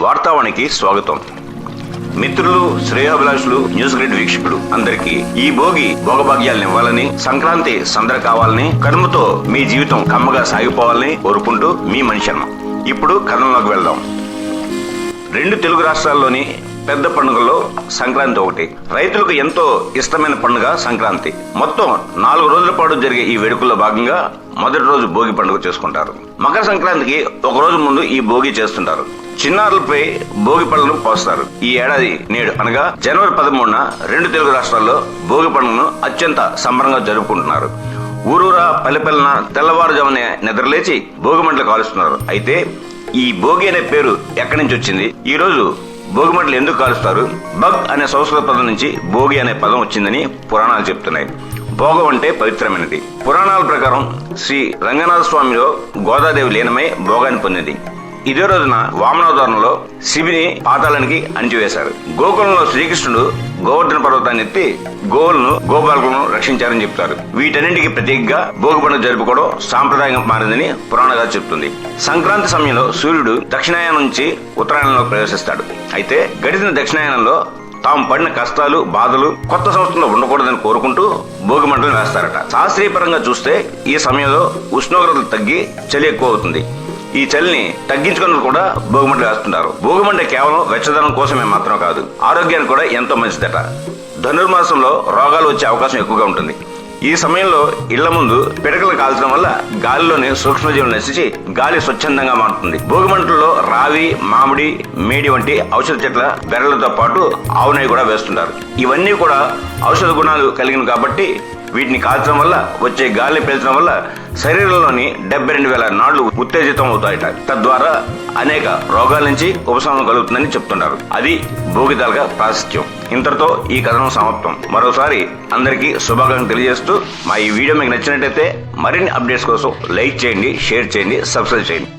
వార్తావానికి స్వాగతం. మిత్రులు, శ్రేయోభిలాషులు, న్యూస్ గ్రిడ్ వీక్షకులు అందరికీ ఈ భోగి భోగభాగ్యాలను ఇవ్వాలని, సంక్రాంతి సందడి కావాలని, కనుమతో మీ జీవితం కమ్మగా సాగిపోవాలని కోరుకుంటూ మీ మనిషన్న. ఇప్పుడు కథంలోకి వెళ్దాం. రెండు తెలుగు రాష్ట్రాల్లోని పెద్ద పండుగల్లో సంక్రాంతి ఒకటి. రైతులకు ఎంతో ఇష్టమైన పండుగ సంక్రాంతి. మొత్తం 4 రోజుల పాటు జరిగే ఈ వేడుకల్లో భాగంగా మొదటి రోజు భోగి పండుగ చేసుకుంటారు. మకర సంక్రాంతికి ఒక రోజు ముందు ఈ భోగి చేస్తుంటారు. చిన్నారులపై భోగి పళ్ళను పోస్తారు. ఈ ఏడాది నేడు అనగా జనవరి 13న రెండు తెలుగు రాష్ట్రాల్లో భోగి పండుగను అత్యంత సంబరంగా జరుపుకుంటున్నారు. ఊరూరా పల్లెపల్లెన తెల్లవారుజామునే నిద్రలేచి భోగి మంటలు కాలుస్తున్నారు. అయితే ఈ భోగి అనే పేరు ఎక్కడి నుంచి వచ్చింది? ఈ రోజు భోగి మంటలు ఎందుకు కాలుస్తారు? బగ్ అనే సంస్కృత పదం నుంచి భోగి అనే పదం వచ్చిందని పురాణాలు చెప్తున్నాయి. భోగం అంటే పవిత్రమైనది. పురాణాల ప్రకారం శ్రీ రంగనాథ స్వామిలో గోదాదేవి లీనమై భోగాన్ని పొందింది. ఇదే రోజున వామనావతారంలో శిబిని పాతాళానికి అణిచివేశారు. గోకులంలో శ్రీకృష్ణుడు గోవర్ధన పర్వతాన్ని ఎత్తి గోవులను, గోపాలకులను రక్షించారని చెప్తారు. వీటన్నింటికి ప్రతీకగా భోగి పండుగ జరుపుకోవడం సాంప్రదాయంగా మారిందని పురాణగా చెప్తుంది. సంక్రాంతి సమయంలో సూర్యుడు దక్షిణాయనం నుంచి ఉత్తరాయణంలో ప్రవేశిస్తాడు. అయితే గడిచిన దక్షిణాయనంలో తాము పడిన కష్టాలు, బాధలు కొత్త సంవత్సరంలో ఉండకూడదని కోరుకుంటూ భోగి మంటలు వేస్తారట. శాస్త్రీయపరంగా చూస్తే ఈ సమయంలో ఉష్ణోగ్రతలు తగ్గి చలి ఎక్కువ అవుతుంది. ఈ చలిని తగ్గించుకుని కూడా భోగిమంటలు వేస్తుంటారు. భోగిమంట కేవలం వెచ్చదనం కోసమే మాత్రం కాదు, ఆరోగ్యానికి కూడా ఎంతో మంచిదట. ధనుర్మాసంలో రోగాలు వచ్చే అవకాశం ఎక్కువగా ఉంటుంది. ఈ సమయంలో ఇళ్ల ముందు పిడకలు కాల్చడం వల్ల గాలిలోని సూక్ష్మజీవులు నశించి గాలి స్వచ్ఛందంగా మారుతుంది. భోగిమంటల్లో రావి, మామిడి, మేడి వంటి ఔషధ చెట్ల బెరలతో పాటు ఆవు నెయ్యి కూడా వేస్తుంటారు. ఇవన్నీ కూడా ఔషధ గుణాలు కలిగిన కాబట్టి వీటిని కాల్చడం వల్ల వచ్చే గాలి పీల్చడం వల్ల శరీరంలోని 72,000 నాళ్లు ఉత్తేజితం అవుతాయట. తద్వారా అనేక రోగాల నుంచి ఉపశమనం కలుగుతుందని చెప్తుంటారు. అది భోగి తాలూకా ప్రాశస్త్యం. ఇంతటితో ఈ కథనం సమాప్తం. మరోసారి అందరికీ శుభాకాంక్షలు తెలియజేస్తూ మా ఈ వీడియో మీకు నచ్చినట్లయితే మరిన్ని అప్డేట్స్ కోసం లైక్ చేయండి, షేర్ చేయండి, సబ్స్క్రైబ్ చేయండి.